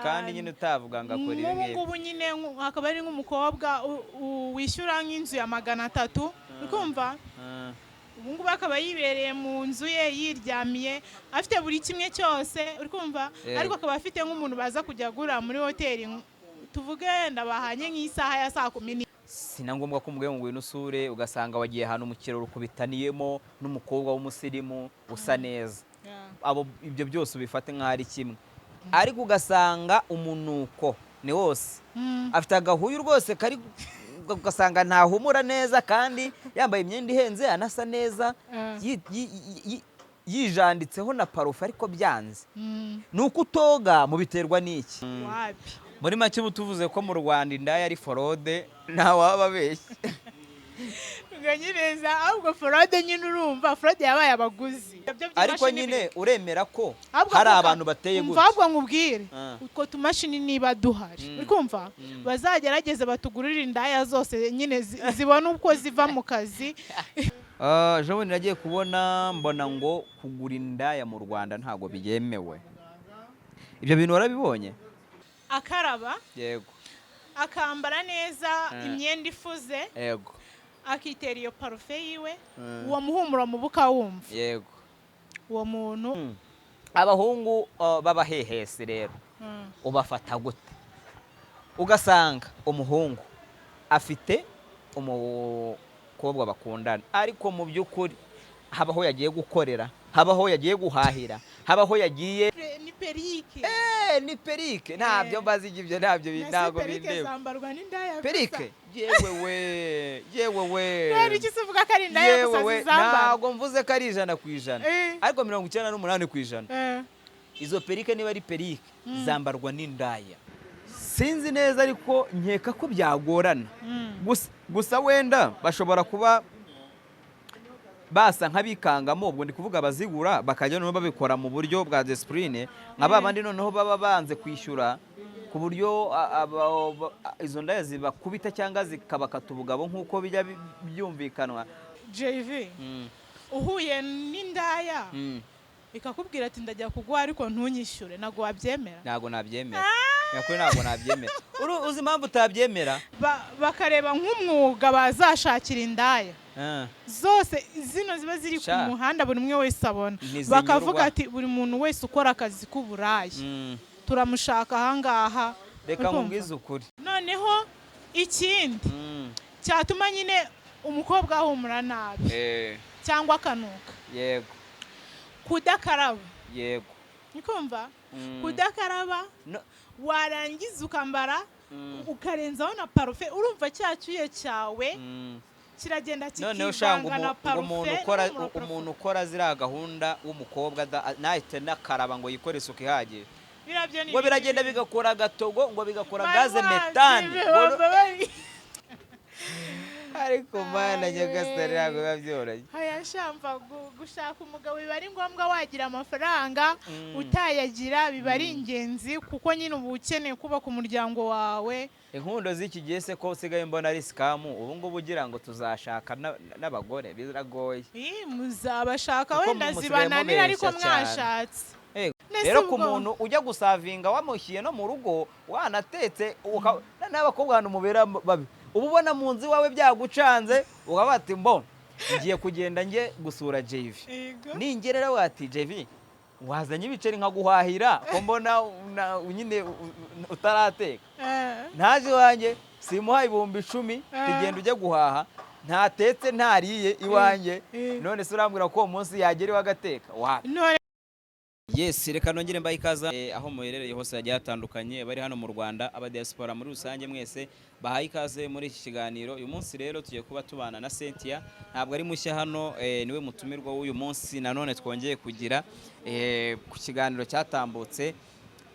kandi nyine utavuga ngo akora ibi ngibi. Ngubu nyine akaba ari nk'umukobwa wishyura nk'inzu ya 300 ukumva ubu ngubu akaba yibereye mu nzu ye yiryamiye afite buri kimwe cyose urikumva ariko akaba afite nk'umuntu baza kujya gura muri hoteli tuvuge ndabahanye nk'isaha ya 10. Sina ngombwa ko umugabo ngo inusure ugasanga wagiye hano mu kiraro kubitaniyemo n'umukobwa w'umusirimu usa neza. Abo ibyo byose ubifate nk'ari kimwe. Ariko ugasanga umunuko ni wose. Afite agahuyu rwose kari ugasanga ntahumura neza kandi yambaye imyenda ihenze anasa neza yijanditseho na parufe ariko byanze. Nuko utoga mu biterwa n'iki? Muri make butuvuze ko mu Rwanda indaya ari forode nta waba beshye. Nganyireza ahubwo forode nyine urumva forode yabaye abaguzi. Ariko nyine uremera ko hari abantu bateye gutya. Mvabwa nkubwire utwo tumashini niba duhari. Urikumva bazagerageza batugurira indaya zose nyine zibona uko ziva mu kazi. Jewe niragiye kubona mbona ngo kugura indaya mu Rwanda ntago biyemewe. Ibyo bintu warabibonye? Akaraba yego akambara neza imyenda ifuze yego akitera iyo parufe yiwe uwo muhumuro mu buka wumva yego uwo muntu abahungu babahehese rero ubafata gute? Ugasanga umuhungu afite umukobwa bakundana ariko mu by'ukuri habaho yagiye gukorera, habaho yagiye guhahira, habaho yagiye ni perike. Ni perike ntabyo mbazi ibyo ntabyo binago bindeba. Zambarwa n'indaya. Perike yewe we. Rero iki suvuga ko ari indaya gusa zizambara. Ntago mvuze ko ari 100%. Ariko 98%. Izo perike niba ari perike zambarwa n'indaya. Sinzi neza ariko nkeka ko byagorana. Gusa wenda bashobora kuba basa nk'abikangamo ubwo ndi kuvuga bazigura bakajya no babikora mu buryo bwa discipline nk'abandi noneho baba banze kwishyura ku buryo izo ndaya zibakubita cyangwa zikabakata ubugabo nk'uko bijya byumvikanwa. JV uhuye n'indaya ikakubwira ati ndajya kugwa ariko ntunyishyure nago wabyemera? Nago nabyemera. Yakuri nago nabyemera. Uzi impamvu utabyemera? Bakareba nk'umwuga bazashakira indaya zose zino ziba ziri ku muhanda buri umwe wese abona bakavuga ati buri muntu wese ukora akazi k'uburayi turamushaka ahangaha. Reka nkubwize ukuri noneho ikindi cyatuma nyine umukobwa ahumura nabi cyangwa akanuka yego kudakaraba yego nikumva kudakaraba warangiza ukambara ukarenzaho na parufe urumva cyacyuye cyawe kiragenda kikivanga na parufe. Umuntu ukora zira gahunda w'umukobwa nahite nakaraba ngo yikore isuku ihagije ngo biragenda bigakora gatogo ngo bigakora gaze metane ariko mana nyagasare ntabwo babyoroye. Haya shamva gushaka umugabo biba ari ngombwa wagira amafaranga utayagira biba ari ingenzi kuko nyine ubu ukeneye kuba ku muryango wawe. Inkundo z'iki gihe se ko usigaye mbona ari scam ubu ngubu ugira ngo tuzashaka n'abagore biragoye. Muzabashaka wenda zibananira ariko mwashatse. Rero ku muntu ujya gusavinga wamushyiye no mu rugo wanatetse n'abakobwa hano mubera babi ubu ubona mu nzu wawe byagucanze ukabati mbo ngiye kugenda nge gusura JV ningerera wati JV wazanye ibiceri nka guhahira ko mbona nyine utarateka ntaje wanjye simuha 10,000 tugenda ujye guhaha ntatetse ntariye iwanjye none se urambwira ko uwo munsi yagera wagateka Yes, reka nongere mbaye ikaza aho muherereye hose yagiye hatandukanye bari hano mu Rwanda aba diaspora muri rusange mwese bahaye ikaze muri iki kiganiro. Uyu munsi rero tugiye kuba tubana na Cynthia ntabwo ari mushya hano niwe mutumirwa w'uyu munsi nanone twongeye kugira ku kiganiro cyatambutse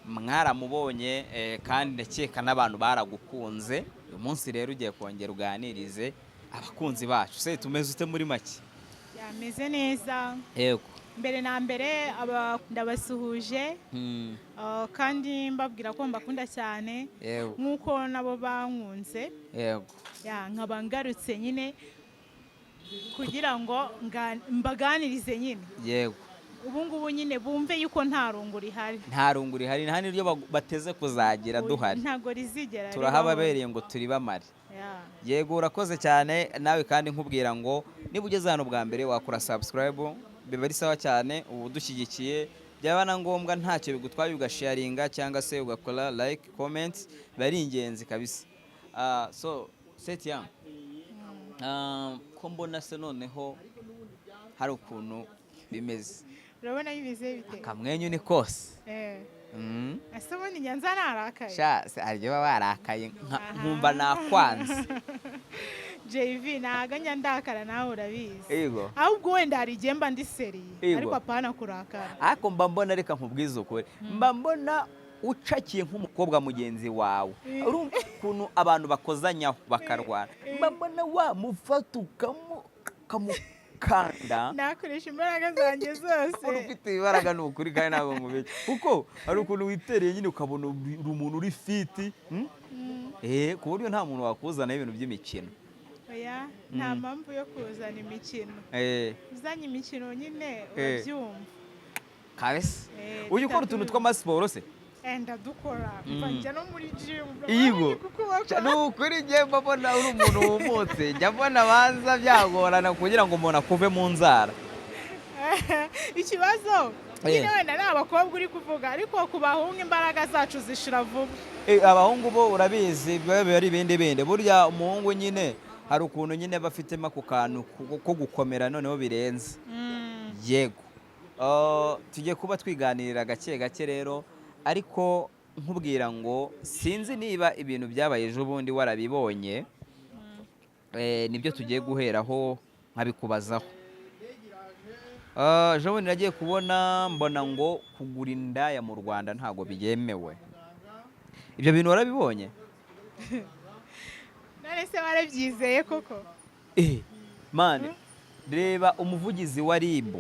mwaramubonye kandi ndakeka n'abantu baragukunze. Uyu munsi rero ugiye kongera uganirize abakunzi bacu se tumeze ute muri make? Yameze neza yego mbere na mbere ndabasuhuje kandi mbabwira ko mbakunda cyane nk'uko nabo bankunze yego nkaba ngarutse nyine kugira ngo mbaganirize nyine yego ubu ngubu nyine bumve yuko nta rungu rihari, nta rungu rihari, nta n'iryo bateze kuzagira duhari, ntago rizigera turahababereye ngo turi bamare. Yego urakoze cyane nawe, kandi nkubwira ngo niba ugeze hano bwa mbere wakora subscribe, biba ari sawa cyane, ubu dushyigikiye, byaba na ngombwa ntacyo bigutwaye ugasharinga cyangwa se ugakora like comment, bari ingenzi kabisa. So Setien, ko mbona se noneho hari ukuntu bimeze, urabona bimeze bite? Akamwenyu ni kose. Ese ubundi nyanza narakaye? Sha aryo barakaye nkumva nakwanze. JV naganya ndakara nawe urabizi. Yego. Ahubwo wenda hari igihe ndi seriye, ariko apana kurakara. Ariko mba mbona, reka nkubwize ukuri, mba mbona ucakiye nk'umukobwa mugenzi wawe, urumva ukuntu abantu bakozanyaho bakarwana, mba mbona wamufata ukamukanda. Nakoresha imbaraga zanjye zose. Ufite imbaraga ni ukuri kandi ntabwo nkubeshya, kuko hari ukuntu witereye nyine ukabona umuntu uri fiti, ku buryo nta muntu wakuzana ibintu by'imikino. Oya, nta mpamvu yo kuzana imikino. Uzanye imikino nyine urabyumva kabisa. Ujya ukora utuntu tw'amasiporo se? Ndadukora, njya no muri gym. Yego, ni ukuri njye mbona uri umuntu wumutse, njya mbona banza byagorana kugira ngo umuntu akuve mu nzara. Ikibazo nyine wenda ni abakobwa uri kuvuga, ariko ku bahungu imbaraga zacu zishira vuba. Abahungu bo urabizi biba ari ibindi, burya umuhungu nyine hari ukuntu nyine bafitemo ako kantu ko gukomera noneho birenze. Yego, tugiye kuba twiganirira gake gake rero, ariko nkubwira ngo sinzi niba ibintu byabaye ejo bundi warabibonye, nibyo tugiye guheraho nkabikubazaho. Ejo bundi nagiye kubona mbona ngo kugura indaya mu Rwanda ntabwo byemewe. Ibyo bintu warabibonye? None se warabyizeye koko? Mane, reba umuvugizi wa RIB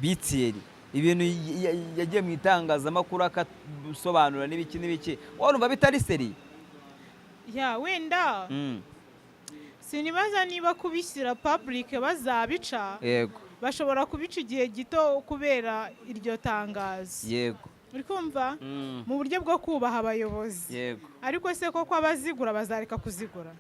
BTL, ibintu yagiye mu itangazamakuru akasobanura n'ibiki, warumva bitari seri? Wenda sinibaza niba kubishyira public bazabica. Yego, bashobora kubica igihe gito kubera iryo tangazo. Yego, uri kumva mu buryo bwo kubaha abayobozi. Yego, ariko se koko abazigura bazareka kuzigura?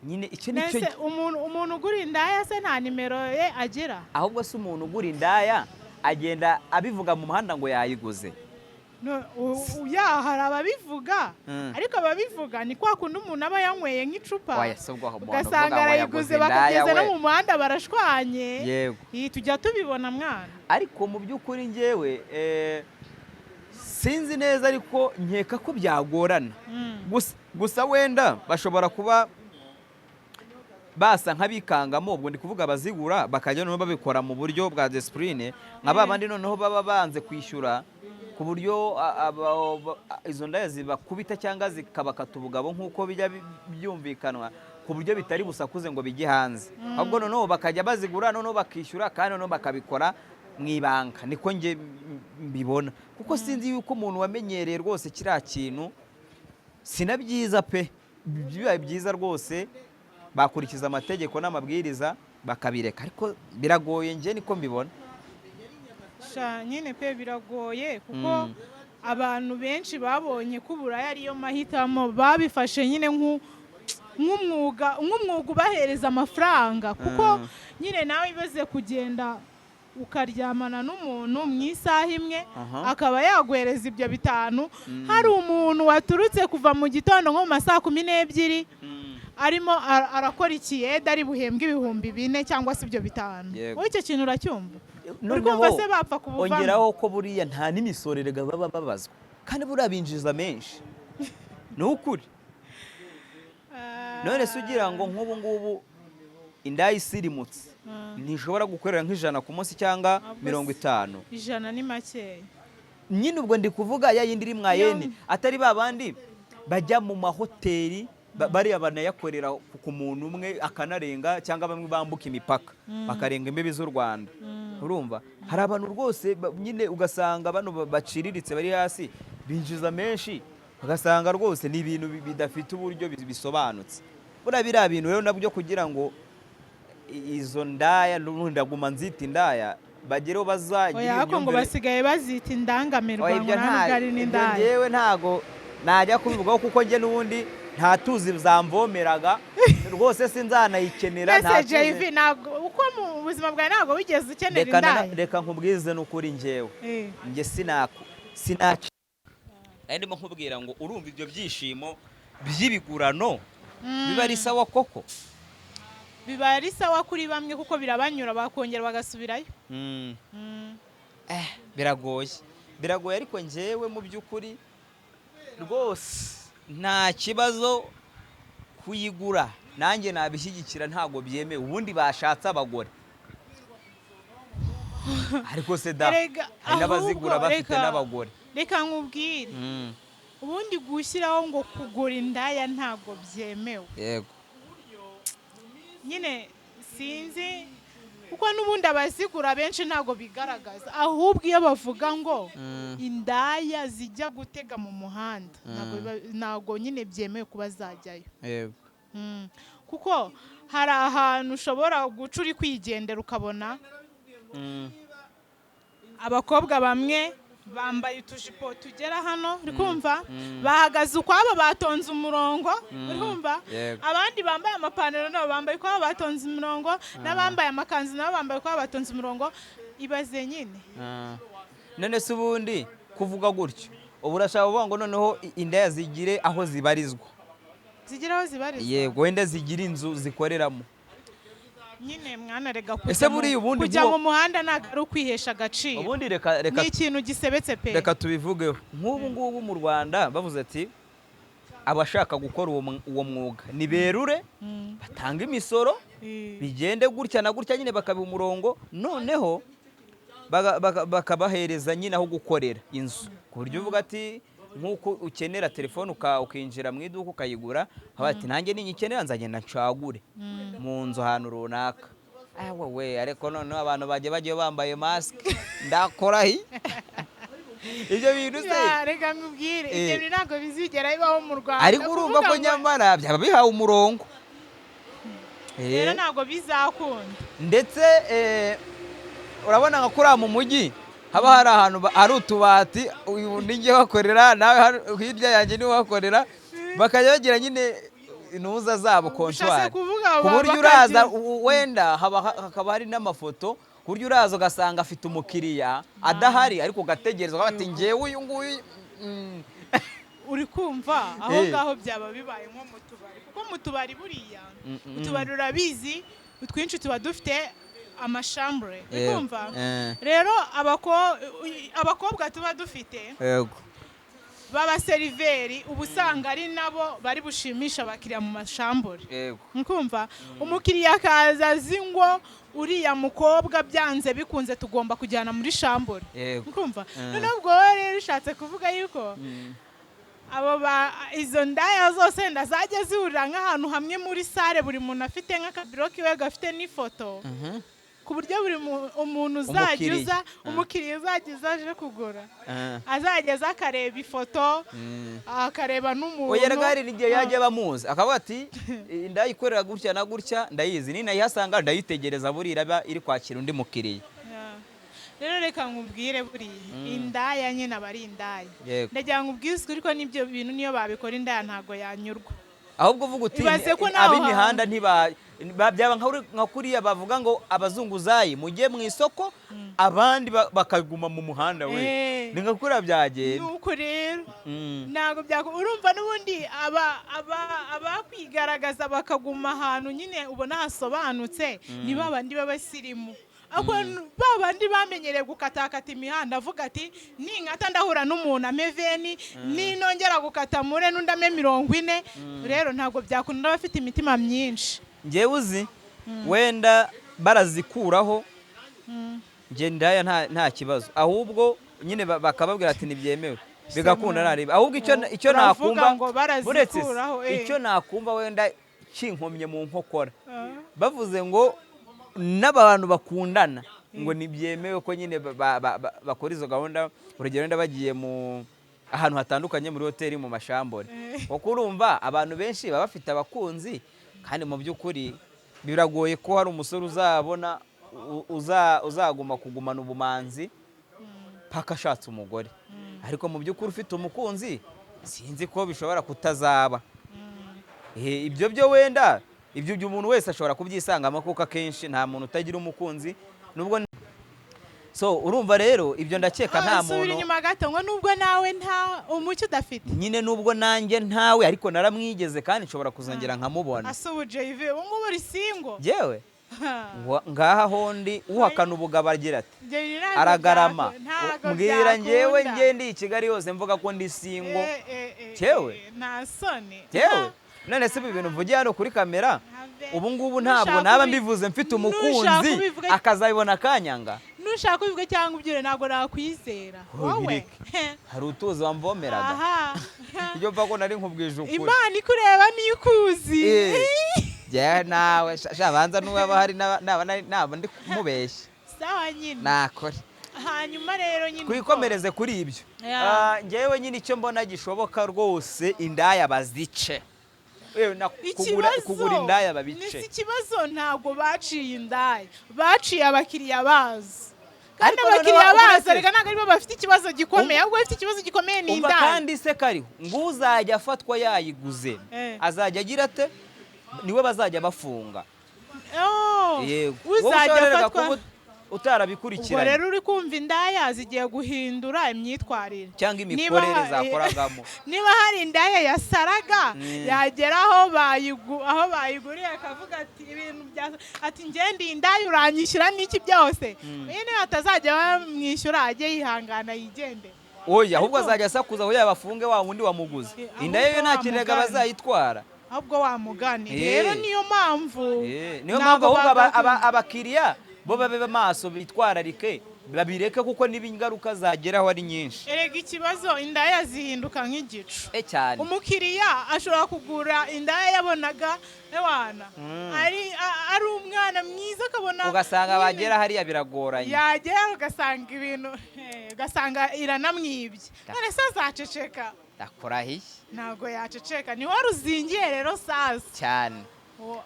Nyine icyo nicyo umuntu ugura indaya se nta nimero ye agira? Ahubwo se umuntu ugura indaya agenda abivuga mu muhanda ngo yayiguze. Hari ababivuga, ariko ababivuga ni kwa kundi umuntu aba yanyweye nk'icupa ugasanga arayiguze, bakageze no mu muhanda barashwanye. Yego, tujya tubibona mwana. Ariko mu by'ukuri njyewe sinzi neza, ariko nkeka ko byagorana. Gusa wenda bashobora kuba basa nk'abikangamo, ubwo ndi kuvuga abazigura bakajya noneho babikora mu buryo bwa discipline, nka babandi noneho baba banze kwishyura, ku buryo izo ndaya zibakubita cyangwa zikabakata ubugabo nk'uko bijya byumvikanwa, ku buryo bitari busakuze ngo bijye hanze. Ahubwo noneho bakajya bazigura, noneho bakishyura, kandi noneho bakabikora mu ibanga. Niko nge mbibona, kuko sinzi yuko umuntu wamenyereye rwose kiriya kintu sinabyiza pe. Bibaye byiza rwose bakurikiza amategeko n'amabwiriza bakabireka, ariko biragoye nge niko mbibona. Nyine pe biragoye, kuko abantu benshi babonye ko uburaya ariyo mahitamo, babifashe nyine nk'umwuga ubahereza amafaranga, kuko nyine nawe ibaze kugenda ukaryamana n'umuntu mu isaha imwe akaba yaguhereza ibyo 5. Hari umuntu waturutse kuva mu gitondo nko mu masaa 12 arimo arakora ikiyede ari buhembwe 4,000 cyangwa se ibyo 5. Wowe icyo kintu uracyumva? Urumva se bapfa kubuvana? Ongeraho ko buriya nta n'imisorerega baba babazwa, kandi buriya binjiza menshi. Ni ukuri. None se ugira ngo nk'ubu ngubu indaya isirimutse ntishobora gukorera nk'ijana ku munsi cyangwa 50? Ijana ni makeya. Nyine ubwo ndi kuvuga ya yindi iri mwayene, atari babandi bajya mu mahoteli bariya banayakorera ku muntu umwe akanarenga, cyangwa bamwe bambuka imipaka bakarenga imbibi z'u Rwanda. Urumva hari abantu rwose nyine ugasanga bano baciriritse bari hasi binjiza menshi, ugasanga rwose ni ibintu bidafite uburyo bisobanutse. Buriya biriya bintu rero nabyo kugira ngo izo ndaya n'undaguma nzita indaya bagire bazagira oya ariko ngo basigaye bazita indangamirwa ngo ntabwo ari n'indaya. Yewe ntago najya kubivugaho kuko njye n'ubundi nta tuzi zamvomeraga rwose sinzanayikenera. Nta JV ntabwo uko mu buzima bwawe ntabwo wigeze ukenera indaya. Reka nkubwize n'ukuri njyewe njye sinaci ndimo nkubwira ngo urumva ibyo byishimo by'ibigurano biba ari sawa koko, biba ari sawa kuri bamwe kuko birabanyura bakongera bagasubirayo. Biragoye ariko njyewe mu by'ukuri rwose nta kibazo kuyigura, nanjye nabishyigikira ntabwo byemewe. Ubundi bashatse abagore ariko se da hari n'abazigura bafite n'abagore. Reka nkubwire ubundi gushyiraho ngo kugura indaya ntabwo byemewe. Yego nyine sinzi kuko n'ubundi abazigura benshi ntabwo bigaragaza, ahubwo iyo bavuga ngo indaya zijya gutega mu muhanda ntabwo nyine byemewe kuba zajyayo. Yego kuko hari ahantu ushobora guca uri kwigendera ukabona abakobwa bamwe bambaye utujipo tugera hano uri kumva bahagaze ukwabo batonze umurongo uri kumva, abandi bambaye amapantaro nabo bambaye ukwabo batonze umurongo, n'abambaye amakanzu nabo bambaye ukwabo batonze umurongo. Ibaze nyine none se ubundi kuvuga gutyo ubu urashaka kuvuga ngo noneho indaya zigire aho zibarizwa? Zigira aho zibarizwa? Yego, wenda zigira inzu zikoreramo nyine mwana rega kujya mu muhanda ntabwo ari ukwihesha agaciro. Ubundi ni ikintu gisebetse pe. Reka tubivugeho nk'ubu ngubu mu Rwanda bavuze ati abashaka gukora uwo mwuga ni berure batanga imisoro bigende gutya na gutya nyine bakabiha umurongo, noneho bakabahereza nyine aho gukorera inzu ku buryo uvuga ati nk'uko ukenera telefone ukinjira mu iduka ukayigura, ati nanjye ninyikenera nzagenda ncagure mu nzu ahantu runaka. Wowe ariko noneho abantu bagiye bambaye masike ndakorahi ibyo bintu se. Reka nkubwire ibyo bintu ntabwo bizigera bibaho mu Rwanda, ariko urumva ko nyamara byaba bihawe umurongo. Rero ntabwo bizakunda. Ndetse urabona nka kuriya mu mujyi haba hari ahantu hari utubati uyu ninjye wakorera nawe hirya yanjye niwe wakorera, bakajya bagira nyine intuza zabo kontwari ku buryo uraza wenda hakaba hari n'amafoto ku buryo uraza ugasanga afite umukiriya adahari ariko ugategereza bati ngewe uyu nguyu. Uri kumva aho ngaho byaba bibaye nko mu tubari, kuko mu tubari buriya utubari urabizi utwinshi tuba dufite amashambure kumva. Rero abakobwa tuba dufite b'abaseriveri uba usanga ari nabo bari bushimisha abakiriya mu mashambure kumva. Umukiriya akaza azi ngo uriya mukobwa byanze bikunze tugomba kujyana muri shambure kumva. Noneho ubwo rero ushatse kuvuga yuko izo ndaya zose ndazajya zihurira nk'ahantu hamwe muri sare, buri muntu afite nk'akabiro kiwe gafite n'ifoto ku buryo buri umuntu uzajya umukiriya uzageza aje kugura azageza akareba ifoto akareba n'umuntu. Oya ragari n'igihe yajya bamuzi akavuga ati indaya ikorera gutya na gutya ndayizi, ninayihasanga ndayitegereza burira iri kwakira undi mukiriya. Rero reka nkubwire buriya indaya nyine aba ari indaya. Ndagira ngo ubwiswe ariko n'ibyo bintu niyo babikora indaya ntago yanyurwa. Ahubwo uvuga uti ab'imihanda byaba nka kuriya bavuga ngo abazunguzayi mujye mu isoko abandi bakaguma mu muhanda. We ni nka kuriya byagenda. Nuko rero ntabwo urumva n'ubundi abakwigaragaza bakaguma ahantu nyine ubona hasobanutse ni babandi b'abasirimu. Babandi bamenyereye gukatakata imihanda avuga ati ninkata ndahura n'umuntu ameveni ninongera gukata mure n'undi ame 40. Rero ntabwo byakunda bafite imitima myinshi. Ngewe uzi wenda barazikuraho nge ndaya nta kibazo, ahubwo nyine bakababwira ati ntibyemewe bigakunda nareba. Ahubwo icyo nakumva buretse icyo nakumva wenda kinkomye mu nkokora bavuze ngo n'abantu bakundana ngo ntibyemewe ko nyine bakora izo gahunda. Urugero wenda bagiye ahantu hatandukanye muri hoteli mu mashambure, kuko urumva abantu benshi baba bafite abakunzi kandi mu by'ukuri biragoye ko hari umusore uzabona uzaguma kugumana ubumanzi paka ashatse umugore, ariko mu by'ukuri ufite umukunzi sinzi ko bishobora kutazaba. Ibyo byo wenda ibyo umuntu wese ashobora kubyisangamo, kuko akenshi nta muntu utagira umukunzi. Nubwo so urumva rero ibyo ndakeka nta muntu. Subira inyuma gato, ngo nubwo nawe nta umucyo udafite. Nyine nubwo nanjye ntawe, ariko naramwigeze kandi nshobora kuzongera nkamubona. Asubu JV ubu ngubu uri single. Jewe ngaha hondi uhakana ubugabo agira ati aragarama. Mbwira njyewe ndi i Kigali yose mvuga ko ndi single. Jewe nta soni. Jewe none se ibintu mvugiye hano kuri kamera ubu ngubu ntabwo naba mbivuze mfite umukunzi akazabibona akanyanga. Nushaka kubivuga cyangwa ubyire ntabwo nakwizera. Wowe hari utuzi wamvomeraga. Ibyo mva ko nari nkubwije ukuri. Imana ikureba nikuzi. Je nawe shabanza nuwaba hari naba ndi kumubeshya. Sawa nyine. Nakore. Hanyuma rero nyine kwikomereze kuri ibyo. Njyewe nyine icyo mbona gishoboka rwose indaya bazice. Kugura indaya babice. Nisi kibazo ntabwo baciye indaya, baciye abakiriya bazo. Kandi abakiriya bazo reka ntabwo aribo bafite ikibazo gikomeye, ahubwo bafite ikibazo gikomeye ni indaya. Kandi se kariho ngo uzajya afatwa yayiguze azajya agira ate, niwe bazajya bafunga. Yego uzajya afatwa utarabikurikiranye. Ubwo rero uri kumva indaya zigiye guhindura imyitwarire cyangwa imikorere zakoragamo. Niba hari indaya yasaraga yagera aho bayiguriye akavuga ati ibintu bya ati ngende indaya uranyishyura n'iki byose, nyine atazajya bamwishyura ajye yihangana yigende. Oya ahubwo azajya asakuza aho yabafunge wa wundi wamuguze. Indaya yo nta kinega bazayitwara. Ahubwo wamugani rero niyo mpamvu ahubwo abakiriya bo babe maso bitwararike babireke, kuko n'ibingaruka zageraho ari nyinshi. Erega ikibazo indaya zihinduka nk'igicu cyane. Umukiriya ashobora kugura indaya yabonaga ewana ari umwana mwiza, akabona ugasanga bagera hariya biragoranye, yagera ugasanga ibintu ugasanga iranamwibye. None se azaceceka? Ndakorahiye ntabwo yaceceka, ni wari uzingiye rero sasa cyane.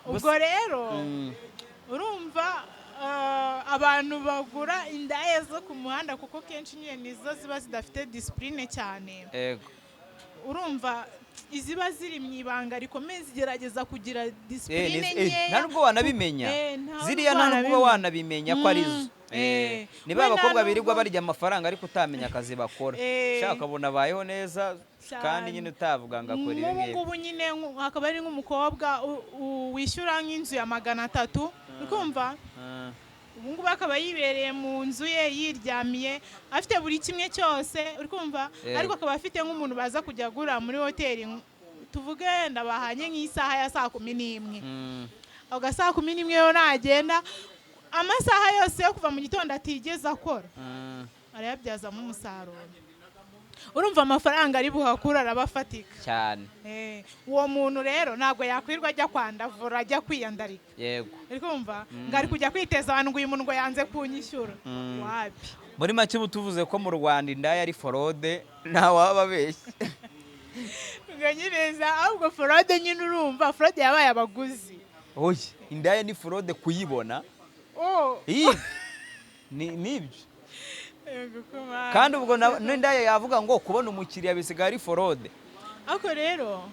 Ubwo rero urumva abantu bagura indaya zo ku muhanda, kuko kenshi nyine nizo ziba zidafite discipline cyane. Urumva iziba ziri mu ibanga rikomeye zigerageza kugira discipline nkeya. Nta nubwo wanabimenya ziriya, nta nubwo wanabimenya ko ari zo. Niba abakobwa birirwa barya amafaranga ariko utamenya akazi bakora, shaka abona abayeho neza kandi nyine utavuga ngo akora ibi ngibi. Ubu nyine hakaba ari nk'umukobwa wishyura nk'inzu ya 300, ukumva ubu ngubu akaba yibereye mu nzu ye yiryamiye afite buri kimwe cyose, uri kumva, ariko akaba afite nk'umuntu baza kujya agura muri hoteli, tuvuge ndabahanye nk'isaha ya 11. Ako saa 11 yo nagenda amasaha yose yo kuva mu gitondo atigeze akora, arayabyazamo umusaruro. Urumva amafaranga ari buhakura arabafatika cyane. Uwo muntu rero ntabwo yakwirwa ajya kwandavura ajya kwiyandarika. Yego uri kumva ngari kujya kwiteza abantu ngo uyu muntu ngo yanze kunyishyura. Wapi muri make ubu tuvuze ko mu Rwanda indaya ari forode, nta wababeshya. Nganyireza ahubwo forode nyine urumva forode yabaye abaguzi. Oya indaya ni forode kuyibona. Nibyo. Kandi ubwo n'indaya yavuga ngo kubona umukiriya bisigaye ari forode. Ako rero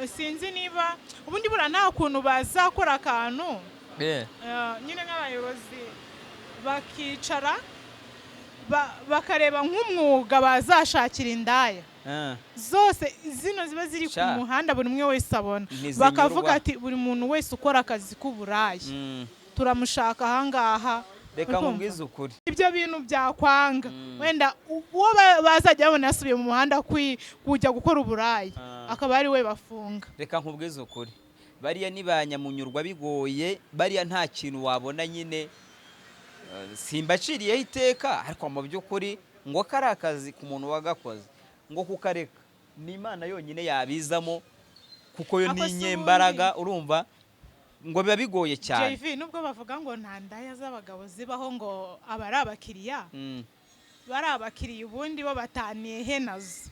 sinzi niba ubundi bura nta kuntu bazakora akantu nyine nk'abayobozi bakicara bakareba nk'umwuga bazashakira indaya zose zino ziba ziri ku muhanda buri umwe wese abona, bakavuga ati buri muntu wese ukora akazi k'uburaya turamushaka ahangaha. Reka nkubwize ukuri ibyo bintu byakwanga wenda uwo bazajya babona yasubiye mu muhanda kujya gukora uburaya akaba ari we bafunga. Reka nkubwize ukuri bariya nibanyamunyurwa bigoye, bariya nta kintu wabona nyine simbaciriyeho iteka, ariko mu by'ukuri ngo kari akazi ku muntu wagakoze ngo kukareka ni Imana yonyine yabizamo, kuko yo ni inyembaraga. Urumva ngo biba bigoye cyane. JV nubwo bavuga ngo nta ndaya z'abagabo zibaho ngo aba ari abakiriya, bari abakiriya ubundi bo bataniye he nazo,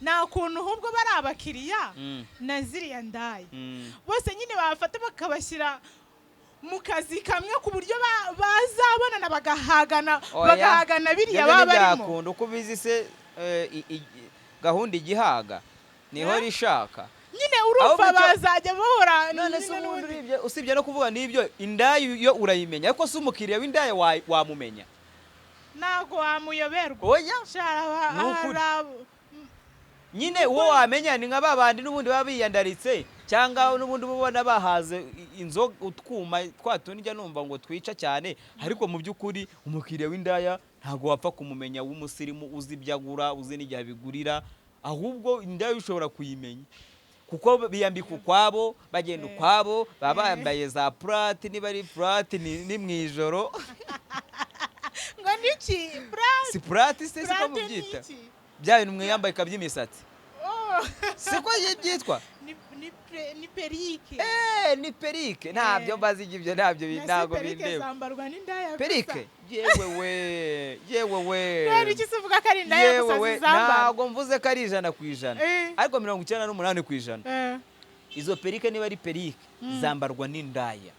nta kuntu ahubwo bari abakiriya na ziriya ndaya bose nyine bafata bakabashyira mu kazi kamwe ku buryo bazabonana bagahagana biriya baba barimo. Byakunda uko bizi se gahunda igihaga niho rishaka nyine urumva bazajya bahora. None se ubundi usibye no kuvuga n'ibyo indaya yo urayimenya ariko se umukiriya w'indaya wamumenya ntago wamuyoberwa. oya nyine uwo wamenya ni nka babandi n'ubundi baba biyandaritse cyangwa n'ubundi ubona bahaze inzoga utwuma twatundi njya numva ngo twica cyane ariko mu by'ukuri umukiriya w'indaya ntago wapfa kumumenya w'umusirimu uzi ibyagura uzi n'igihe bigurira ahubwo indaya ushobora kuyimenya kuko biyambika ukwabo bagenda ukwabo baba bambaye za plate niba ari plate ni mwijoro ngo niki plate si plate se siko mubyita bya bintu mwiyambaye kaby'imisatsi siko yitwa ni perike. Ni perike ntabyo mbazi ibyo ntabyo binago bindeba zambarwa n'indaya perike yewe we rero iki suvuga ko ari indaya gusa zizamba ntago mvuze ko ari 100% ariko 98% izo perike niba ari perike zambarwa n'indaya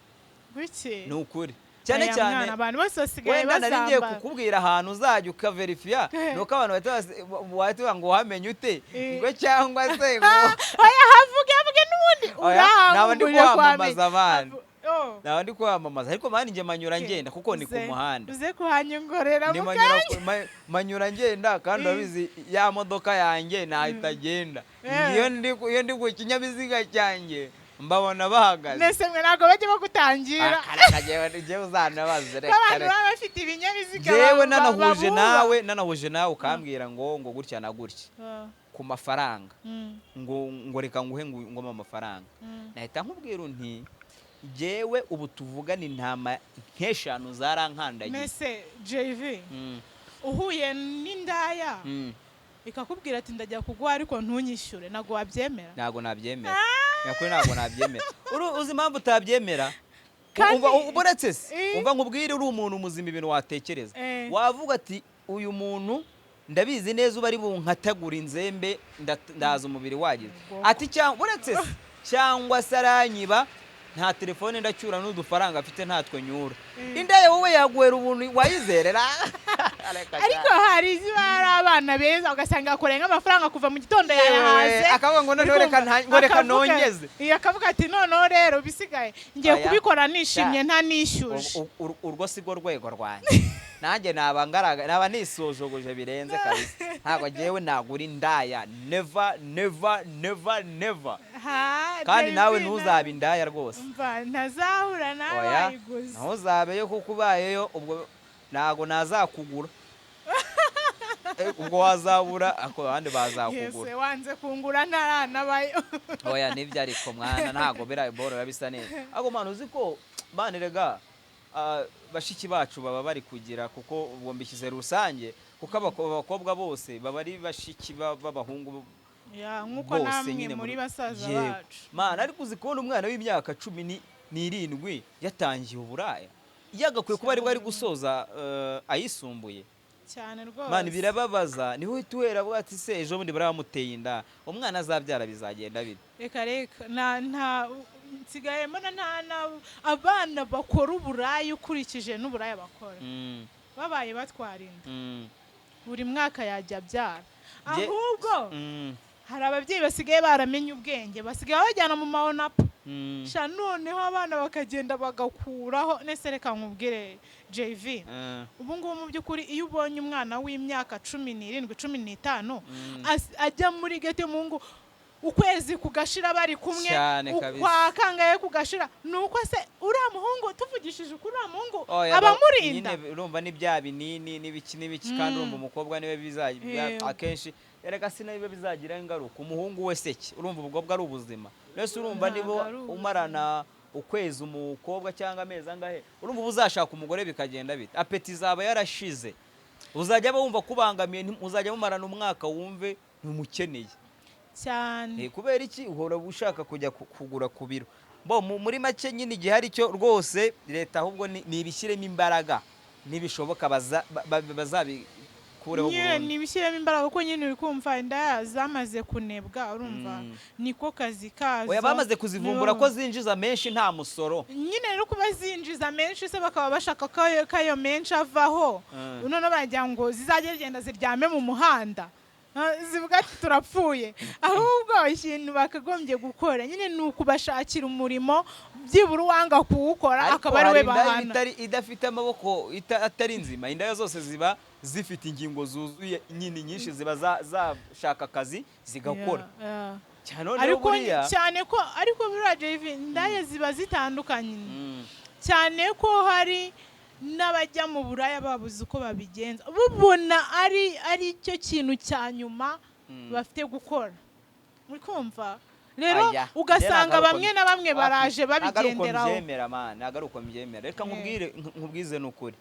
guke ni ukuri cyane cyane abantu bose basigaye bazamba. Wenda ngiye kukubwira ahantu uzajya ukaverifia nuko abantu bahita ngo wamenye ute ngo cyangwa se ngo oya havuge n'ubundi naba ndi kwamamaza abandi naba ndi kwamamaza ariko mani nje manyura ngenda kuko ni ku muhanda uze kuhanyongorera manyura ngenda kandi abizi ya modoka yanjye nahita agenda iyo ndi ku kinyabiziga cyanjye mbabona bahagaze nese mwe nago bajye bagutangira je uzanabaze reka abantu baba bafite ibinyabiziga jewe nanahuje nawe ukambwira ngo gutya na gutya ku mafaranga ngo reka nguhe ngo amafaranga nahita nkubwira nti jewe ubu tuvugana intama nk'eshanu zarankandagiye mese JV uhuye n'indaya ikakubwira ati ndajya kuguha ariko ntunyishyure nago wabyemera nago nabyemera yakuri nago nabyemera uzi impamvu utabyemera uburetse se umva nkubwire uri umuntu muzima ibintu watekereza wavuga ati uyu muntu ndabizi neza uba ari bunkatagura inzembe ndaza umubiri wagize ati cyangwa uretse se cyangwa se aranyiba nta telefone ndacyura n'udufaranga afite ntatwe nyura indaya wowe yaguhera ubuntu wayizerera ariko hari zibara abana beza ugasanga akorenga amafaranga kuva mu gitondo yayahaze akavuga ngo none reka nongeze akavuga ati noneho rero bisigaye ngiye kubikora nishimye nta nishyuje urwo sigo rwego rwanjye nanjye naba nisojogoje birenze kabisa ntabwo jewe nagura indaya never kandi nawe ntuzabe indaya rwose ntazahura nawe wayiguze ntuzabeyo kuko ubayeyo ubwo ntago nazakugura ubwo wazabura ako abandi bazakugura yese wanze kungura ntaranabayo oya nibyo ariko mwana ntago bora bisa neza ahubwo mwana uzi ko banirega bashiki bacu baba bari kugira kuko ubwo mbishyize rusange kuko abakobwa bose baba ari bashiki b'abahungu nkuko namwe muri basaza bacu mana ariko uzi kubona umwana w'imyaka 17 yatangiye uburaya yagakwiye kuba ari bwo ari gusoza ayisumbuye cyane rwose mana birababaza niho uhera bwati se ejo bundi baramuteye inda umwana azabyara bizagenda bite reka nta nsigaye mbona nta abana bakora uburaya ukurikije n'uburaya bakora babaye batwara inda buri mwaka yajya abyara ahubwo hari ababyeyi basigaye baramenye ubwenge basigaye bajyana mu maonapo sha noneho abana bakagenda bagakuraho nese reka nkubwire JV ubu ngubu mu by'ukuri iyo ubonye umwana w'imyaka 17 15 ajya muri gete mungu ukwezi kugashira bari kumwe kwa kangaye kugashira nuko se uriya muhungu tuvugishije kuri uriya muhungu abamurinda nyine urumva ni bya binini n'ibiki kandi urumva umukobwa niwe bizagira akenshi erega sinabibe bizagira ingaruka umuhungu we seki urumva ubwo bwo ari ubuzima rese urumva nibo umarana ukwezi umukobwa cyangwa amezi angahe urumva uzashaka umugore bikagenda bite apeti zaba yarashize uzajya bumva kubangamiye uzajya mumarana umwaka wumve ntumukeneye cyane kubera iki uhora ushaka kujya kugura ku biro muri make nyine igihe ari cyo rwose leta ahubwo nibishyiremo imbaraga nibishoboka babikureho nyine burundu. nibishyiremo imbaraga kuko nyine uri kumva inda zamaze kunebwa urumva niko kazi kazo. Oya bamaze kuzivumbura ko zinjiza menshi nta musoro. Nyine rero kuba zinjiza menshi se bakaba bashaka kayo menshi avaho. None bagira ngo zizagenda ziryame mu muhanda. Zivuga ati turapfuye. Ahubwo ikintu bakagombye gukora nyine ni ukubashakira umurimo byibura uwanga kuwukora akaba ari we bahana. Idafite amaboko atari nzima, inda zose ziba zifite ingingo zuzuye nyine nyinshi ziba zashaka akazi zigakora. Cyane ko ariko buriya JV indaya ziba zitandukanye. Cyane ko hari n'abajya mu buraya babuze uko babigenza bubona ari cyo kintu cya nyuma bafite gukora. Muri kumva rero ugasanga bamwe na bamwe baraje babigenderaho. Nagaruko mbyemera. Reka nkubwize n'ukuri.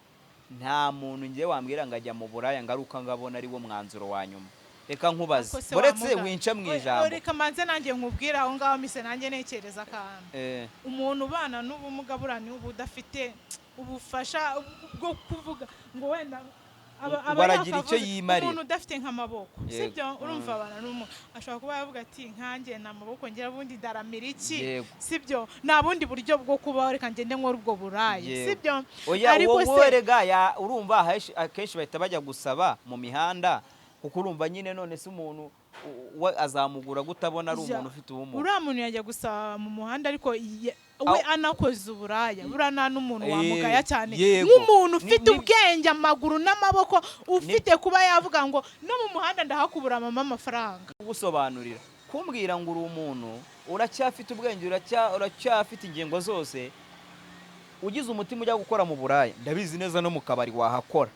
Nta muntu ngiye wambwira ngo ajya mu buraya ngaruka ngabona ari wo mwanzuro wa nyuma. Reka nkubaze uretse winca mu ijambo. Reka manze nanjye nkubwira aho ngaho mise nanjye nekereza akantu. Umuntu ubana n'ubumuga burani ubudafite ubufasha bwo kuvuga ngo wenda baragira icyo yimarira. Umuntu udafite nk'amaboko sibyo urumva abana n'umuntu ashobora kuba yavuga ati nkanjye na maboko ngira bundi daramira iki sibyo nta bundi buryo bwo kubaho reka ngende nkora ubwo burayi sibyo. Ariko se rega urumva akenshi bahita bajya gusaba mu mihanda kuko urumva nyine none se umuntu azamugura gutabona ari umuntu ufite ubumuga. Uriya muntu yajya gusaba mu muhanda ariko we anakoze uburaya burana n'umuntu wamugaya cyane nk'umuntu ufite ubwenge amaguru n'amaboko ufite kuba yavuga ngo no mu muhanda ndahakubura mama amafaranga. Gusobanurira kumbwira ngo uri umuntu uracyafite ubwenge uracyafite ingingo zose ugize umutima ujya gukora mu buraya ndabizi neza no mu kabari wahakora.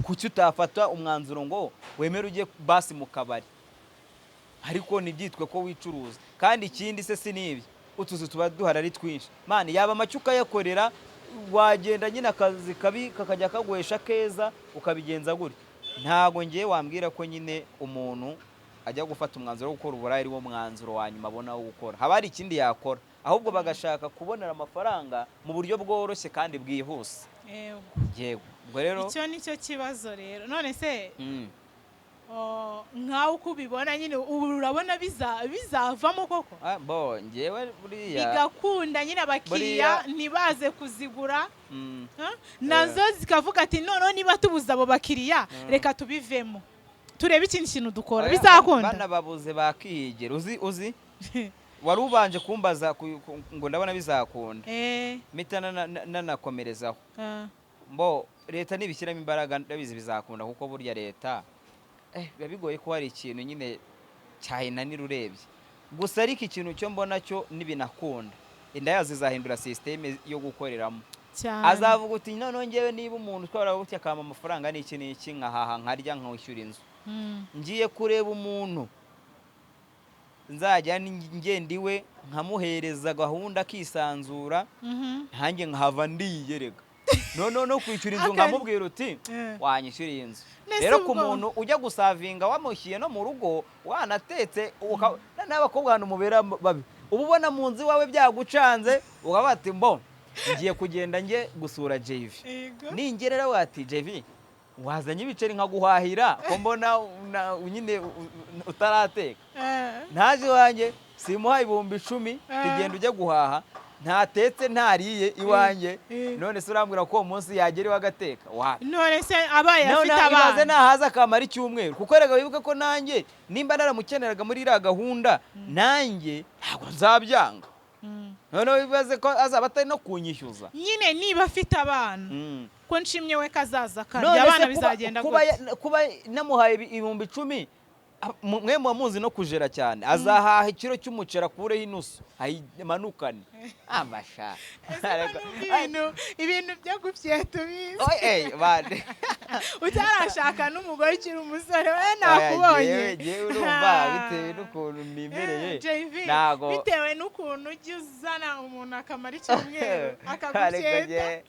Kuki utafata umwanzuro ngo wemere ujye basi mu kabari ariko ntibyitwe ko wicuruza. Kandi ikindi se sinibye utuzu tuba duhara ari twinshi mani yaba amacuka yakorera wagenda nyine akazi kabi kakajya kaguhesha keza ukabigenza gutya. Ntago ngiye wambwira ko nyine umuntu ajya gufata umwanzuro wo gukora uburaya ari wo mwanzuro wa nyuma abona wo gukora. Haba hari ikindi yakora ahubwo bagashaka kubonera amafaranga mu buryo bworoshye kandi bwihuse. Yego ubwo rero icyo nicyo kibazo rero. None se nkaho uko ubibona nyine urabona bizavamo koko? Ngewe buriya bigakunda nyine abakiriya ntibaze kuzigura nazo zikavuga ati noneho niba tubuze abo bakiriya reka tubivemo turebe ikindi kintu dukora bizakunda. Bana babuze bakihigera uzi wari ubanje kumbaza ngo ndabona bizakunda mpita nanakomerezaho leta nibishyiramo imbaraga ndabizi bizakunda kuko burya leta biba bigoye ko hari ikintu nyine cyayinanira urebye. Gusa ariko ikintu cyo mbona cyo nibinakunda indaya zizahindura systeme yo gukoreramo. Azavuga uti noneho ngewe niba umuntu utwara gutya akama amafaranga n'iki n'iki nkahaha nkarya nkwishyura inzu ngiye kureba umuntu nzajya ngenda iwe nkamuhereza gahunda akisanzura ntange nkahava ndiyerega no kwishyura inzu nkamubwira uti wanyishyuriye inzu. Rero ku muntu ujya gusavinga wamushyiye no mu rugo wanatetse n'abakobwa hano mubera babi uba ubona mu nzu iwawe byagucanze ukaba ati ngiye kugenda nge gusura JV ningerera wati JV wazanye ibiceri nkaguhahira ko mbona nyine utarateka ntaje wanjye simuhaye 10,000 tugenda ujya guhaha ntatetse ntariye iwanjye none se urambwira ko umunsi yagera iwagateka none se abaye afite abana ibaze nahaza akamara icyumweru kuko rega wibuka ko nanjye nimba naramukeneraga muri iriya gahunda nanjye ntabwo nzabyanga. None bibaze ko azaba atari no kunyishyuza nyine niba afite abana ko nshimye we kazaza karya abana bizagenda kuba namuhaye 10,000 mwe muzi no kujera cyane azahaha ikiro cy'umucera kureho inusu ayimanukane amasha ibintu byo gupfye tubizi bane utarashaka n'umugore ukiri umusore we nakubonye yewe urumva bitewe n'ukuntu mbimereye nago bitewe n'ukuntu ujya uzana umuntu akamara icyumweru akagupyeta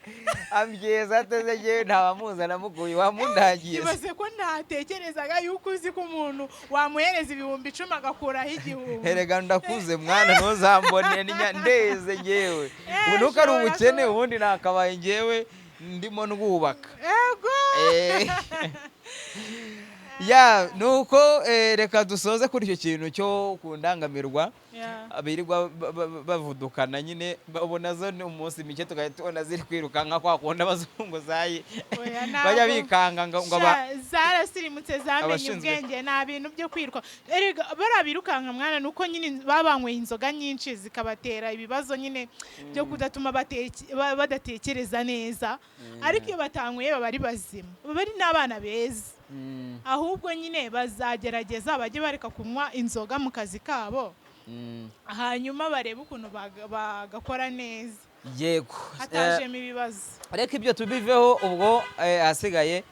ambyeza ateze yewe ntabamuzana muguye wamundagiye ibaze ko ntatekerezaga yuko uzi ko umuntu wamuhereza 10,000 agakuraho 1,000. Herega ndakuze mwana ntuzambone ndeze ngewe unuka ari ubukene ubundi nakabaye ngewe ndimo ndwubaka. Ego. Ya nuko reka dusoze kuri icyo kintu cyo kundangamirwa birirwa bavudukana nyine babona zo ni umunsi mike tugahita tubona ziri kwirukanka kwa kundi abazunguzayi bajya bikanga ngo zarasirimutse zamenye ubwenge nta bintu byo kwiruka barabirukanka mwana nuko nyine babanyweye inzoga nyinshi zikabatera ibibazo nyine byo kudatuma badatekereza neza, ariko iyo batanyweye baba ari bazima, baba ari n'abana beza. Ahubwo nyine bazagerageza bajye bareka kunywa inzoga mu kazi kabo, hanyuma barebe ukuntu bagakora neza. Yego, hatajemo ibibazo. Reka ibyo tubiveho, ubwo hasigaye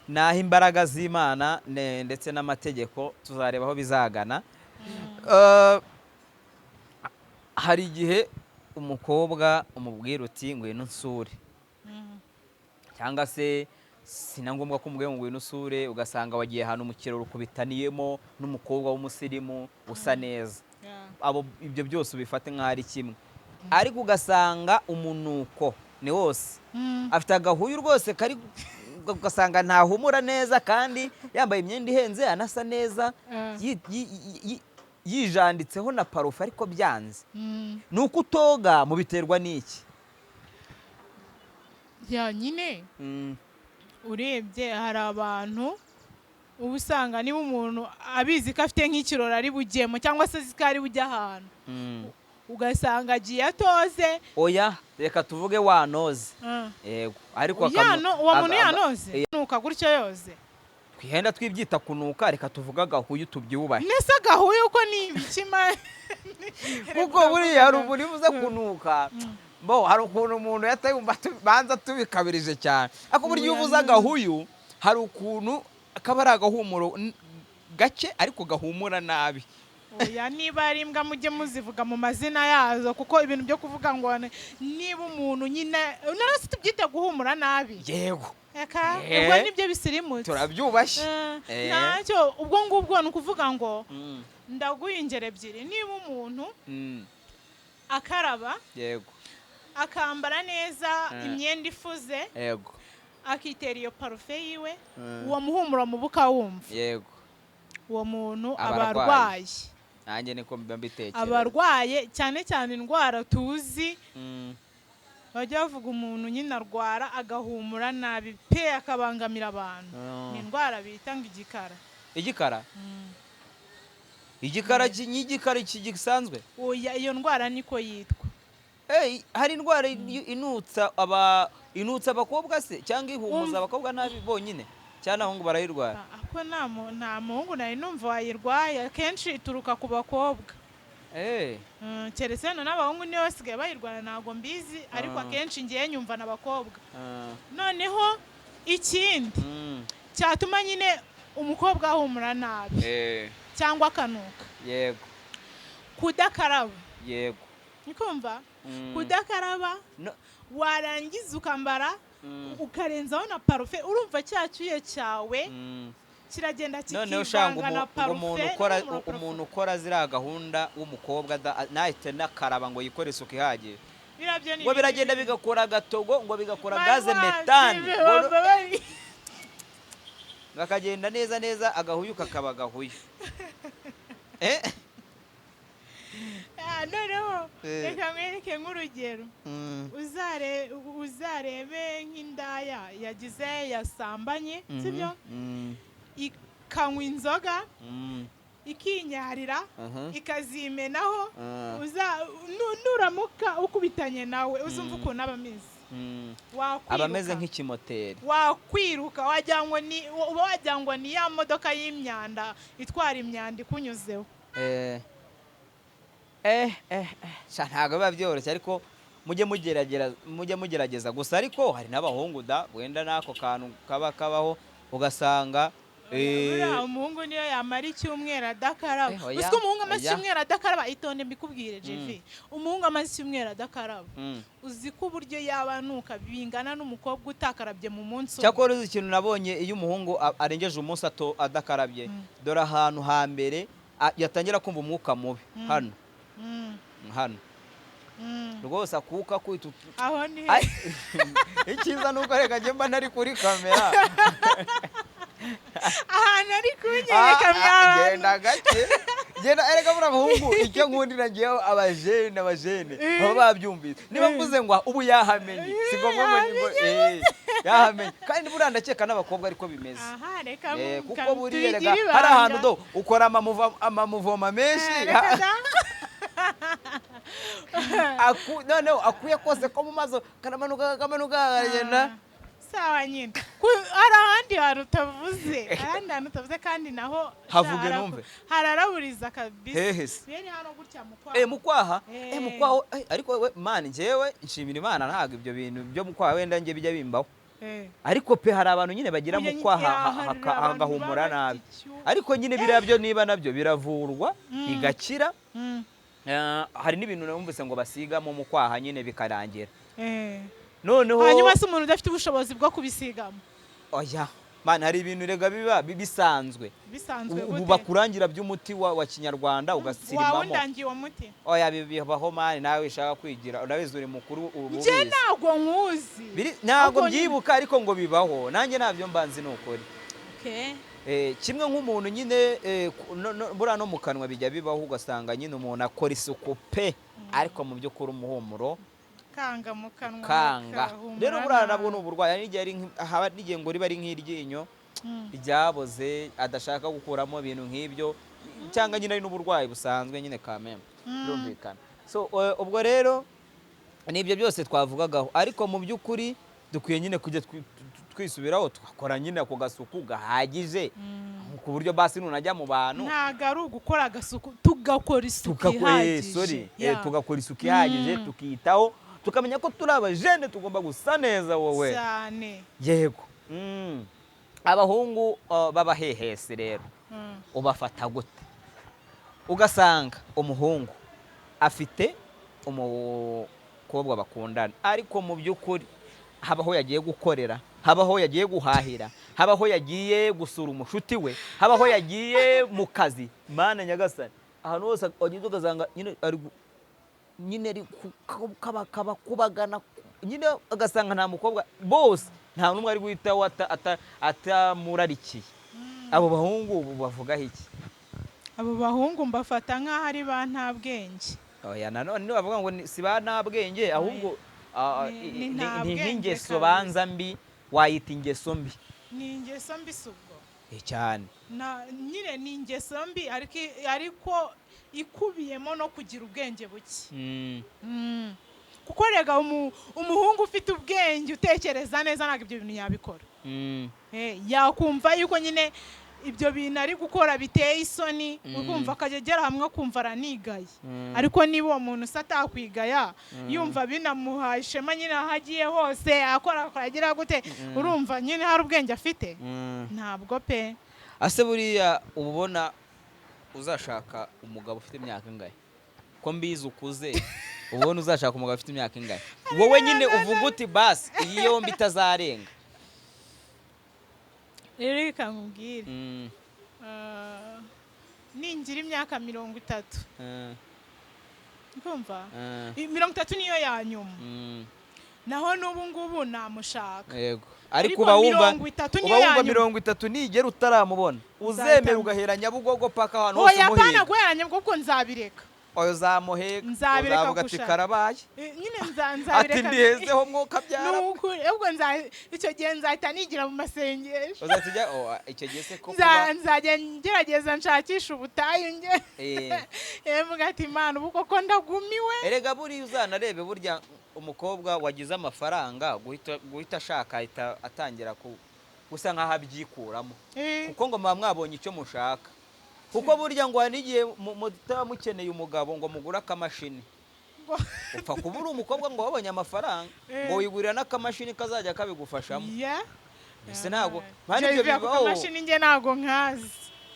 naho imbaraga z'Imana ndetse n'amategeko tuzareba aho bizagana. Hari igihe umukobwa umubwira uti ngwino nsure, cyangwa se sina ngombwa ko umubwira ngo ngwino usure, ugasanga wagiye ahantu mu kiraro ukubitaniyemo n'umukobwa w'umusirimu usa neza. Abo ibyo byose ubifate nk'aho ari kimwe, ariko ugasanga umunuko ni wose, afite agahuyu rwose kari, ugasanga ntahumura neza kandi yambaye imyenda ihenze anasa neza, yijanditseho na parufe ariko byanze. Ni uko utoga mubiterwa n'iki? Ya nyine urebye hari abantu uba usanga niba umuntu abizi ko afite nk'ikirori ari bugiyemo cyangwa se ko ari bujya ahantu, ugasanga agiye atoze. Oya, reka tuvuge wanoze. Yego, ariko uwo muntu yanoze nuka gutyo yoze, twihenda twibyita kunuka, reka tuvuga agahuyu tubyubahe. Nese agahuyu uko ni ibikima kuko buriya hari umuntu uvuze kunuka, bo hari ukuntu umuntu yatayumva banza tubikabirije cyane, ariko burya iyo uvuze agahuyu hari ukuntu akaba ari agahumuro gake ariko gahumura nabi. Oya, niba ari imbwa mujye muzivuga mu mazina yazo, kuko ibintu byo kuvuga ngo niba umuntu nyine narose tubyita guhumura nabi. Yego, ubwo nibyo bisirimutse turabyubashye. Ntacyo ubwo ngubwo ni ukuvuga ngo ndaguha ingero ebyiri. Niba umuntu akaraba, yego, akambara neza imyenda ifuze, yego, akitera iyo parufe yiwe, uwo muhumuro mu bukawumva, yego, uwo muntu aba arwaye. Nanjye niko mbitekereza, aba arwaye cyane cyane indwara tuzi. Bajya bavuga umuntu nyine arwara agahumura nabi pe akabangamira abantu, ni indwara bita ngo igikara. Igikara? Igikara n'igikara iki gisanzwe? Oya, iyo ndwara niko yitwa. Hari indwara inutsa abakobwa se, cyangwa ihumuza abakobwa nabi bonyine, cyane abahungu barayirwara? Ako nta muhungu nari numva wayirwaye, akenshi ituruka ku bakobwa. Keretse n'abahungu niyo basigaye bayirwara ntabwo mbizi, ariko akenshi ngiye nyumva n'abakobwa. Noneho ikindi cyatuma nyine umukobwa ahumura nabi cyangwa akanuka, yego, kudakaraba. Yego, nikumva kudakaraba, warangiza ukambara ukarenzaho na parufe, urumva cyacyuye cyawe kiragenda kikivanga na parufe. Umuntu ukora ziriya gahunda w'umukobwa nahite nakaraba ngo yikore isuku ihagije, ngo biragenda bigakora agatogo, ngo bigakora gaze metane, gakagenda neza neza, agahuyu kakaba agahuyu. Noneho reka mwereke nk'urugero, uzarebe nk'indaya yagize yasambanye, sibyo, ikanywa inzoga, ikinyarira, ikazimenaho, nuramuka ukubitanye nawe uzumva ukuntu aba ameze. Aba ameze nk'ikimoteri, wakwiruka wagira ngo ni ya modoka y'imyanda itwara imyanda ikunyuzeho. Ntabwo biba byoroshye, ariko mujye mugerageza gusa. Ariko hari n'abahungu wenda n'ako kantu kaba kabaho, ugasanga umuhungu niyo yamara icyumweru adakaraba. Uzi ko umuhungu amaze icyumweru adakaraba, itonde mbikubwire Jevi, umuhungu amaze icyumweru adakaraba, uzi ko uburyo yabanuka bingana n'umukobwa utakarabye mu munsi umwe. Cyakora uzi ikintu nabonye, iyo umuhungu arengeje umunsi adakarabye, dore ahantu hambere yatangira kumva umwuka mubi hano rwose akuka kwita aho ni icyiza nuko reka njye mba ntari kuri kamera ahantu ari kunyereka mwana genda gake genda erega muri abahungu icyo nkundira ngewe abajene baba babyumvise niba mvuze ngo ubu yahamenye si ngombwa ngo yahamenye kandi buriya ndakeka n'abakobwa ariko bimeze kuko buriya rega hari ahantu do ukora amamuvoma menshi noneho akuye kose ko mu maso karamanuka kagenda sawa nyine hari ahandi hantu utavuze kandi naho havuge numve hararaburiza kabisa hehese bene hano gutya mukwaha mukwaha ariko we man njyewe nshimira Imana ntago ibyo bintu byo mukwaha wenda nge bijya bimbaho ariko pe hari abantu nyine bagira mukwaha agahumura nabi ariko nyine biriya byo niba nabyo biravurwa bigakira hari n'ibintu numvise ngo basigamo mukwaha nyine bikarangira noneho hanyuma se umuntu udafite ubushobozi bwo kubisigamo oya man hari ibintu rega biba bisanzwe ubu bakurangira by'umuti wa kinyarwanda ugasirimamo wawundangiye uwo muti oya bibaho man nawe ushaka kwigira urabizi uri mukuru ubu nje ntago nkuzi ntago byibuka ariko ngo bibaho nanjye ntabyo mbanzi n'ukuri kimwe nk'umuntu nyine buriya no mu kanwa bijya bibaho ugasanga nyine umuntu akora isuku pe ariko mu by'ukuri umuhumuro kanga mu kanwa rero buriya nabwo ni uburwayi n'igihe ngo riba ari nk'iryinyo ryaboze adashaka gukuramo ibintu nk'ibyo cyangwa nyine ari n'uburwayi busanzwe nyine kameme birumvikana so ubwo rero n'ibyo byose twavugagaho ariko mu by'ukuri dukwiye nyine kujya twisubiraho tugakora nyine ako gasuku gahagije ku buryo basi nunajya mu bantu ntago ari ugukora agasuku tugakora isuku ihagije tugakora isuku ihagije tukiyitaho tukamenya ko turi abajene tugomba gusa neza wowe cyane yego abahungu b'abahehesi rero ubafata gute ugasanga umuhungu afite umukobwa bakundana ariko mu by'ukuri habaho yagiye gukorera habaho yagiye guhahira habaho yagiye gusura umushuti we habaho yagiye mu kazi mana nyagasani ahantu hose wagize ugasanga nyine ari kubagana nyine agasanga nta mukobwa bose nta n'umwe ari guhitaho atamurarikiye abo bahungu ubu bavugaho iki abo bahungu mbafata nk'aho ari ba nta bwenge oya nanone bavuga ngo si ba nta bwenge ahubwo ni nk'ingeso banza mbi wayita ingeso mbi ni ingeso mbi si ubwo cyane nyine ni ingeso mbi ariko ikubiyemo no kugira ubwenge buke kuko rega umuhungu ufite ubwenge utekereza neza ntabwo ibyo bintu yabikora yakumva yuko nyine ibyo bintu ari gukora biteye isoni ukumva akajya agera hamwe akumva aranigaye ariko niba uwo muntu usa atakwigaya yumva binamuhaye ishema nyine aho agiye hose akora agira gute urumva nyine hari ubwenge afite ntabwo pe ase buriya uba ubona uzashaka umugabo ufite imyaka ingahe ko mbizi ukuze ubona uzashaka umugabo ufite imyaka ingahe wowe nyine uvuga uti basi iyi yombi itazarenga reka nkubwire ningira imyaka 30 kumva 30 niyo ya nyuma naho n'ubu ngubu namushaka yego ariko uba wumva 30 nigera utaramubona uzemera ugahera Nyabugogo paka ahantu hose muhiga oya pana guhera Nyabugogo nzabireka oyo zamuhega nzabireka gushaka karabaye nyine nzabireka ati ndihezeho mwuka byara ubwo icyo gihe nzahita nigira mu masengesho uzatujya icyo gihe se ko nzajya ngerageza nshakisha ubutayu nge mvuga ati Imana ubu koko ndagumiwe erega buri uzanarebe burya umukobwa wagize amafaranga guhita ashaka atangira gusa nkaho abyikuramo kuko ngo muba mwabonye icyo mushaka kuko burya ngo hanigiye mutaba mukeneye umugabo ngo mugure akamashini upfa kuba uri umukobwa ngo wabonye amafaranga ngo wigurira n'akamashini kazajya kabigufashamo ese ntabwo mpande ibyo bibaho akamashini nge ntabwo nkazi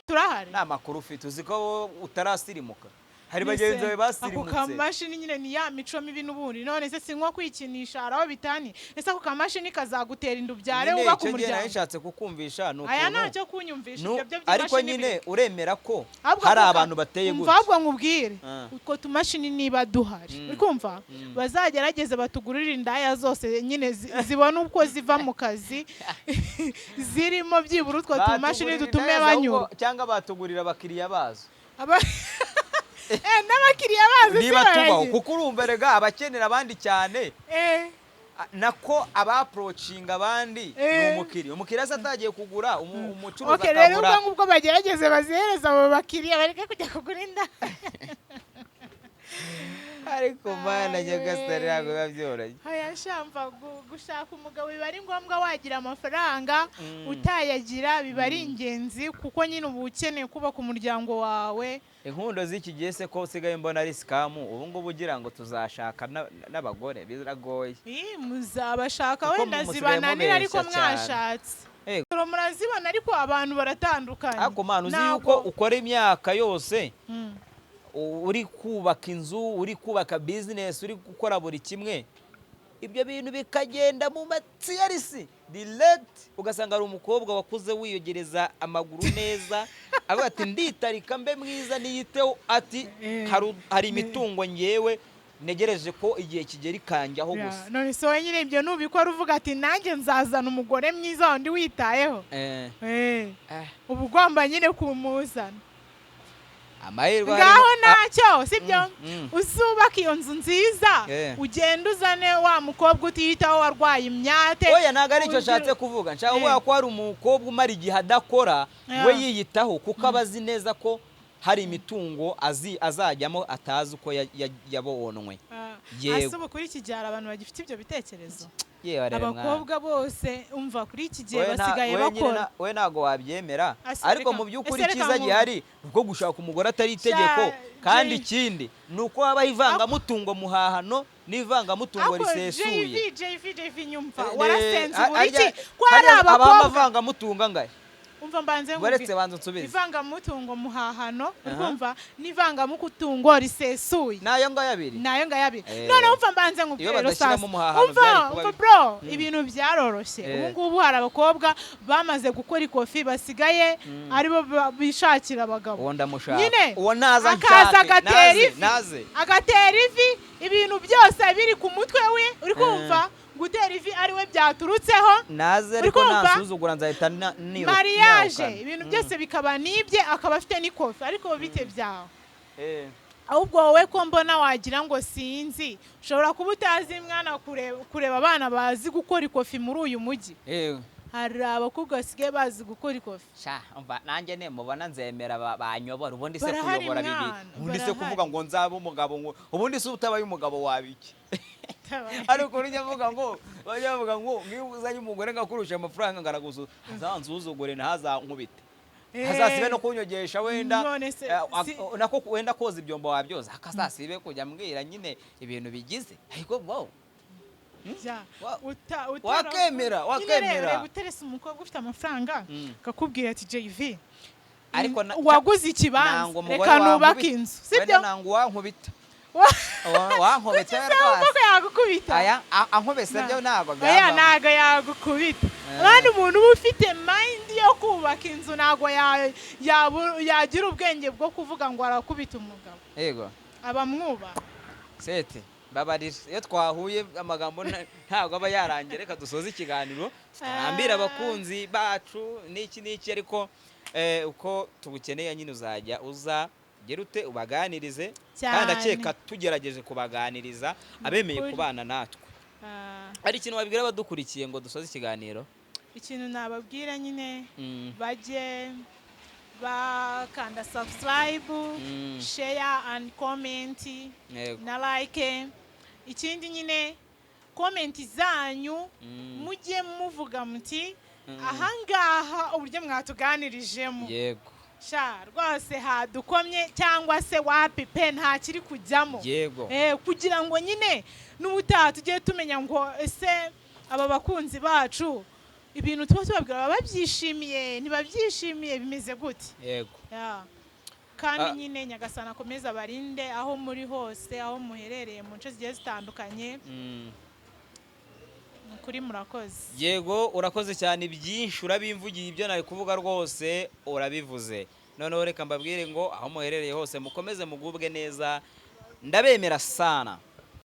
turahari nta makuru ufite uzi ko utarasirimuka hari bagenzi bawe ako basirimutse kamashini nyine ni ya mico mibi n'ubundi none se si nko kwikinisha hari aho bitani ese ako kamashini kazagutera inda ubyare nyine wubaka icyo gihe umuryango nashatse kukumvisha ni aya ukuntu ntacyo kunyumvisha Nu- ibyo byo ariko by'imashini nyine uremera ko Ahubwo hari kuka- abantu bateye umva gutya ahubwo nkubwire Ah. utwo tumashini niba duhari uri kumva bazagerageze batugurire indaya zose nyine zibona uko ziva mu kazi zirimo byibura utwo tumashini Batugurira dutume indaya ahubwo banyura cyangwa batugurira abakiriya bazo Aba- n'abakiriya bazi niba tubaho baragiye. kuko urumva rega abakenera abandi cyane Eh, nako abaprocinga abandi ni umukiriya se atagiye kugura umucuruzi okay rero ubwo akabura ngubwo bagerageze bazihereza abo bakiriya bareke kujya kugura inda ariko mana nyagasani ntabwo biba byoroshye Haya shamva gushaka umugabo biba ari ngombwa wagira amafaranga utayagira biba ari ingenzi kuko nyine uba ukeneye kubaka umuryango wawe inkundo z'iki gihe se ko usigaye mbona ari sikamu ubu ngubu ugira ngo tuzashaka n'abagore biragoye muzabashaka Kuko wenda musigaye zibananira ariko mubeshya cyane. mwashatse Eh. murazibona ariko abantu baratandukanye ariko mana uzi Ntabwo- yuko ukora imyaka yose Mm. uri kubaka inzu uri kubaka bizinesi uri gukora buri kimwe ibyo bintu bikagenda mu matsiyarisi direct ugasanga ari umukobwa wakuze wiyogereza amaguru neza avuga ati nditarika mbe mwiza niyiteho ati hari imitungo ngewe negereje ko igihe kigera ikanjyaho gusa none so nyine ibyo nubikora uvuga ati nanjye nzazana umugore mwiza wundi witayeho uba ugomba nyine kumuzana amahirwe ngaho ntacyo sibyo Mm. uzubaka iyo nzu nziza ugenda uzane wa mukobwa utiyitaho warwaye imyate oya ntabwo ari icyo ashatse kuvuga nshaka kuvuga ko hari umukobwa umara igihe adakora we yiyitaho kuko aba azi neza ko hari imitungo azajyamo atazi uko yabonwe hasi ubu kuri iki gihe hari abantu bagifite ibyo bitekerezo yewe rero abakobwa bose umva kuri iki gihe basigaye bakora we ntabwo wabyemera ariko mu by'ukuri icyiza gihari ubwo gushaka umugore atari itegeko kandi ikindi ni uko habaho ivangamutungo muhahano n'ivangamutungo risesuye JV nyumva warasenze uburiki ko hari abakobwa abakobwa amavangamutungo angahe umva mbanze nguretse banza nsubize ivangamutungo muhahano urumva n'ivangamutungo risesuye nayo ngayo abiri none umva mbanze nkubwire sasa umva bro ibintu byaroroshye ubu ngubu hari abakobwa bamaze gukora ikofi basigaye aribo bishakira abagabo uwo ndamushaka nyine uwo naza akaza nshake agatera ivi ibintu byose biri ku mutwe we uri kumva gutera ivi ariwe byaturutseho naze ariko nasuzugura nzahita niyo mariage ibintu byose bikaba nibye akaba afite n'ikofi ariko bite byawe ahubwo wowe ko mbona wagira ngo sinzi ushobora kuba utazi mwana kureba abana bazi gukora ikofi muri uyu mujyi hari abakobwa basigaye bazi gukora ikofi nanjye nemubona nzemera banyobora ubundi se kuyobora bibi ubundi se kuvuga ngo nzabe umugabo ubundi se utabaye umugabo wabiki ariko ujya avuga ngo niba uzanye umugore ngakurusha amafaranga ngaraguza azanzuzugure ntazankubite hazasibe no kunyogesha wenda nako wenda koza ibyombo wabyoza akazasibe kujya mbwira nyine ibintu bigize ariko wow wakemera uterese umukobwa ufite amafaranga akakubwira ati JV waguze ikibanza reka nubake inzu sibyo ntabwo wankubita wankubita rwose yagukubita ankubise byo ntabwo ntabwo yagukubita kandi umuntu uba ufite mind yo kubaka inzu ntabwo yagira ubwenge bwo kuvuga ngo arakubita umugabo yego abamwubaha sete babarira iyo twahuye amagambo ntabwo aba yarangira reka dusoze ikiganiro tutarambira abakunzi bacu n'iki ariko uko tubukeneye nyine uzajya ugera ute ubaganirize kandi akeka tugerageje kubaganiriza abemeye kubana natwe hari ikintu wabwira abadukurikiye ngo dusoze ikiganiro ikintu nababwira nyine bajye bakanda subscribe share and comment na like ikindi nyine comment zanyu mujye muvuga muti ahangaha uburyo mwatuganirijemo yego sha rwose hadukomye cyangwa se wapipe nta kiri kujyamo yego kugira ngo nyine n'ubutaha tujye tumenya ngo ese aba bakunzi bacu ibintu tuba tubabwira babyishimiye ntibabyishimiye bimeze gute yego kandi nyine nyagasana akomeza abarinde aho muri hose, aho muherereye mu nce zigiye zitandukanye. Kuri murakoze. Yego urakoze cyane, byinshi urabimvugiye, ibyo nari kuvuga rwose urabivuze. Noneho reka mbabwire ngo aho muherereye hose mukomeze mugubwe neza, ndabemera sana.